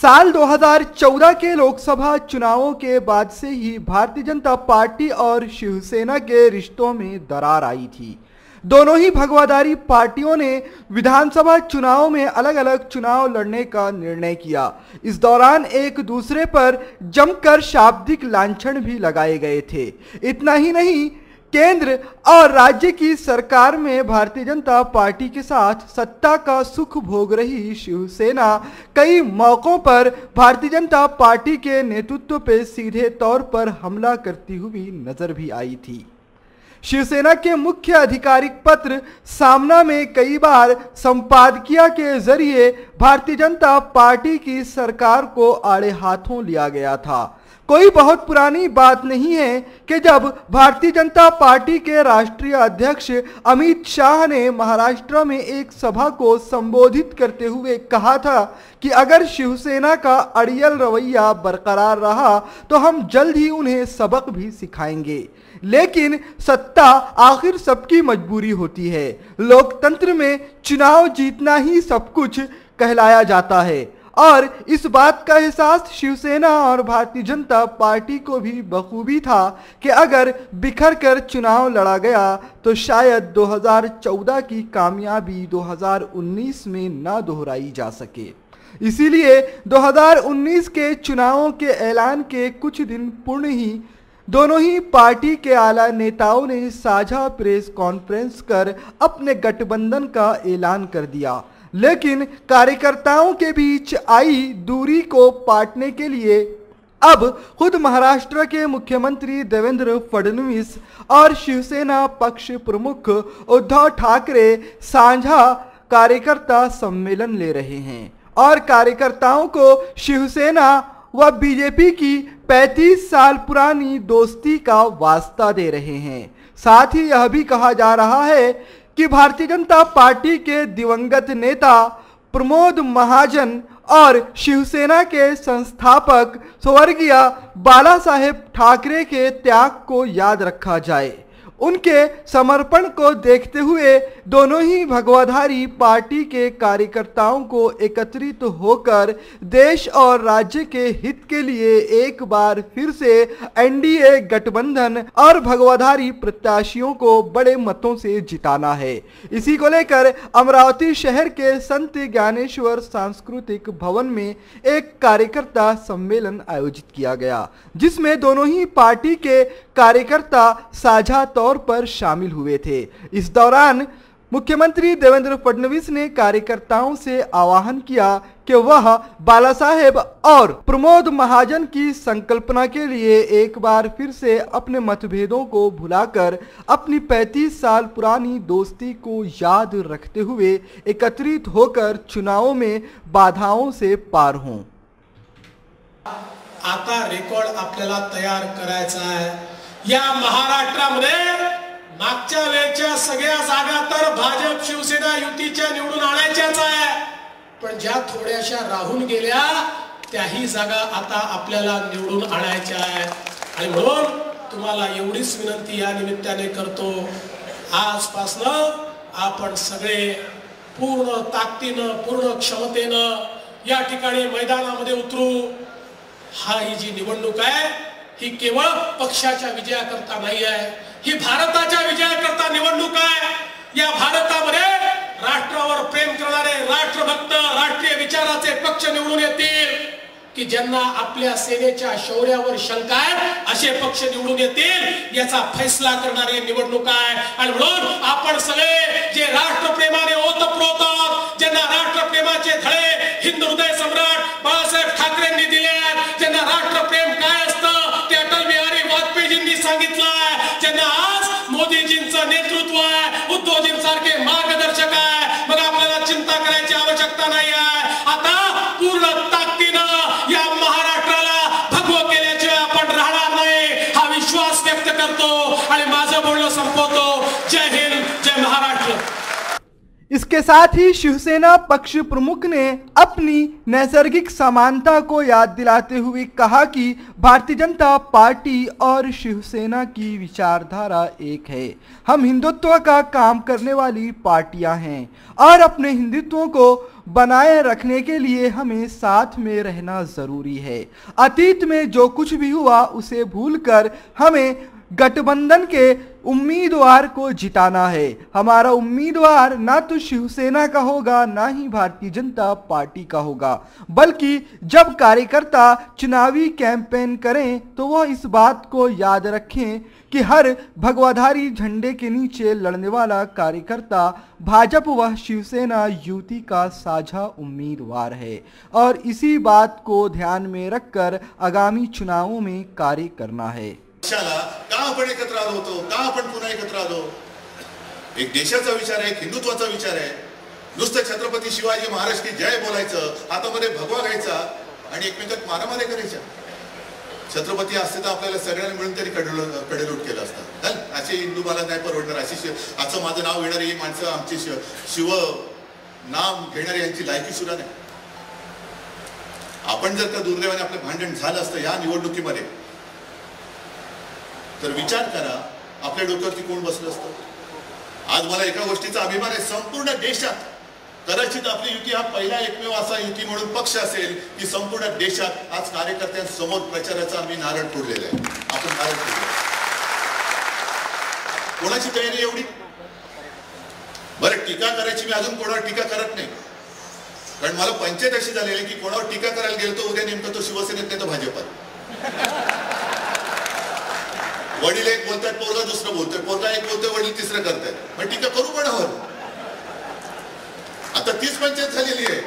साल 2014 के लोकसभा चुनावों के बाद से ही भारतीय जनता पार्टी और शिवसेना के रिश्तों में दरार आई थी। दोनों ही भगवाधारी पार्टियों ने विधानसभा चुनाव में अलग अलग चुनाव लड़ने का निर्णय किया। इस दौरान एक दूसरे पर जमकर शाब्दिक लांछन भी लगाए गए थे। इतना ही नहीं, केंद्र और राज्य की सरकार में भारतीय जनता पार्टी के साथ सत्ता का सुख भोग रही शिवसेना कई मौकों पर भारतीय जनता पार्टी के नेतृत्व पर सीधे तौर पर हमला करती हुई नजर भी आई थी। शिवसेना के मुख्य आधिकारिक पत्र सामना में कई बार संपादकीय के जरिए भारतीय जनता पार्टी की सरकार को आड़े हाथों लिया गया था। कोई बहुत पुरानी बात नहीं है कि जब भारतीय जनता पार्टी के राष्ट्रीय अध्यक्ष अमित शाह ने महाराष्ट्र में एक सभा को संबोधित करते हुए कहा था कि अगर शिवसेना का अड़ियल रवैया बरकरार रहा तो हम जल्द ही उन्हें सबक भी सिखाएंगे। लेकिन सत्ता आखिर सबकी मजबूरी होती है। लोकतंत्र में चुनाव जीतना ही सब कुछ कहलाया जाता है और इस बात का एहसास शिवसेना और भारतीय जनता पार्टी को भी बखूबी था कि अगर बिखर कर चुनाव लड़ा गया तो शायद 2014 की कामयाबी 2019 में न दोहराई जा सके। इसीलिए 2019 के चुनावों के ऐलान के कुछ दिन पूर्व ही दोनों ही पार्टी के आला नेताओं ने साझा प्रेस कॉन्फ्रेंस कर अपने गठबंधन का ऐलान कर दिया। लेकिन कार्यकर्ताओं के बीच आई दूरी को पाटने के लिए अब खुद महाराष्ट्र के मुख्यमंत्री देवेंद्र फडणवीस और शिवसेना पक्ष प्रमुख उद्धव ठाकरे साझा कार्यकर्ता सम्मेलन ले रहे हैं और कार्यकर्ताओं को शिवसेना व बीजेपी की 35 साल पुरानी दोस्ती का वास्ता दे रहे हैं। साथ ही यह भी कहा जा रहा है कि भारतीय जनता पार्टी के दिवंगत नेता प्रमोद महाजन और शिवसेना के संस्थापक स्वर्गीय बाला साहेब ठाकरे के त्याग को याद रखा जाए। उनके समर्पण को देखते हुए दोनों ही भगवाधारी पार्टी के कार्यकर्ताओं को एकत्रित होकर देश और राज्य के हित के लिए एक बार फिर से एनडीए गठबंधन और भगवाधारी प्रत्याशियों को बड़े मतों से जिताना है। इसी को लेकर अमरावती शहर के संत ज्ञानेश्वर सांस्कृतिक भवन में एक कार्यकर्ता सम्मेलन आयोजित किया गया, जिसमें दोनों ही पार्टी के कार्यकर्ता साझा तौर पर शामिल हुए थे। इस दौरान मुख्यमंत्री देवेंद्र फडणवीस ने कार्यकर्ताओं से आह्वान किया कि वह बाला साहेब और प्रमोद महाजन की संकल्पना के लिए एक बार फिर से अपने मतभेदों को भुलाकर अपनी 35 साल पुरानी दोस्ती को याद रखते हुए एकत्रित होकर चुनावों में बाधाओं से पार हों। आता रेकॉर्ड आपल्याला तयार करायचा आहे। या महाराष्ट्रामध्ये मागच्या वेळच्या सगळ्या जागा तर भाजप शिवसेना युतीच्या निवडून आणायच्याच आहे, पण ज्या थोड्याशा राहून गेल्या त्याही जागा आता आपल्याला निवडून आणायच्या आहे। आणि म्हणून तुम्हाला एवढीच विनंती या निमित्ताने करतो, आजपासून आपण सगळे पूर्ण ताकदीने पूर्ण क्षमतेने या ठिकाणी मैदानामध्ये उतरू। ही जी निवडणूक आहे ही केवळ पक्षाच्या विजयाकरता नाही आहे, ही भारताच्या विजयाकरता निवडणूक आहे। या भारतामध्ये राष्ट्रावर प्रेम करणारे राष्ट्रभक्त राष्ट्रीय विचाराचे पक्ष निवडून येतील की ज्यांना आपल्या सेनेच्या शौर्यावर शंका आहे असे पक्ष निवडून येतील, याचा फैसला करणारी निवडणूक आहे। आणि म्हणून आपण सगळे जे राष्ट्रप्रेमाने ओतप्रोत आहोत, ज्यांना राष्ट्रप्रेमाचे धडे हिंद हृदय सम्राट बाळासाहेब ठाकरेंनी दिले आहेत, ज्यांना राष्ट्रप्रेम काय असतं ते अटल बिहारी वाजपेयीजींनी सांगितलं आहे, ज्यांना आज मोदीजींचं नेतृत्व आहे, उद्धवजींसारखे मार्गदर्शक आहे, मग आपल्याला चिंता करायची आवश्यकता नाही आहे। आता पूर्ण ताकदीनं या महाराष्ट्राला भगवं केल्याशिवाय आपण राहणार नाही हा विश्वास व्यक्त करतो आणि माझं बोलणं संपवतो। जय हिंद, जय महाराष्ट्र। इसके साथ ही शिवसेना पक्ष प्रमुख ने अपनी नैसर्गिक समानता को याद दिलाते हुए कहा कि भारतीय जनता पार्टी और शिवसेना की विचारधारा एक है। हम हिंदुत्व का काम करने वाली पार्टियां हैं और अपने हिंदुत्व को बनाए रखने के लिए हमें साथ में रहना जरूरी है। अतीत में जो कुछ भी हुआ उसे भूलकर हमें गठबंधन के उम्मीदवार को जिताना है। हमारा उम्मीदवार ना तो शिवसेना का होगा ना ही भारतीय जनता पार्टी का होगा, बल्कि जब कार्यकर्ता चुनावी कैंपेन करें तो वह इस बात को याद रखें कि हर भगवाधारी झंडे के नीचे लड़ने वाला कार्यकर्ता भाजपा व शिवसेना युति का साझा उम्मीदवार है और इसी बात को ध्यान में रखकर आगामी चुनावों में कार्य करना है। का आपण एकत्र आलो होतो, का आपण पुन्हा एकत्र आलो? एक देशाचा विचार आहे, एक हिंदुत्वाचा विचार आहे। नुसतं छत्रपती शिवाजी महाराज की जय बोलायचं, हातामध्ये भगवा घ्यायचा आणि एकमेकात मारामारी करायच्या। छत्रपती असते तर आपल्याला सगळ्यांना मिळून तरी कडेलूट केलं असतं। असे हिंदू मला नाही परवडणार, अशी असं माझं नाव घेणारी माणसं आमची शिव नाम घेणारी यांची लायकी सुद्धा नाही। आपण जर का दुर्दैवाने आपलं भांडण झालं असतं या निवडणुकीमध्ये तर विचार करा आपल्या डोक्यावरती कोण बसलं असतं। आज मला एका गोष्टीचा अभिमान आहे, संपूर्ण देशात कदाचित आपली युती हा पहिला एकमेव असा युती म्हणून पक्ष असेल की संपूर्ण देशात आज कार्यकर्त्यांसमोर प्रचाराचा आम्ही नारळ फोडलेला आहे। आपण नारळ फोडले, कोणाची तयारी एवढी? बरं, टीका करायची मी अजून कोणावर टीका करत नाही, कारण मला पंचायत अशी झालेली की कोणावर टीका करायला गेलो तो उद्या नेमका तो शिवसेनेत नाही तर भाजपात। वडील एक बोलतात, पोरगा दुसरं बोलतोय, पोरगा एक बोलतोय, वडील तिसरं करतायत, मग टीका करू कोणावर? आता तीच पंचायत झालेली आहे।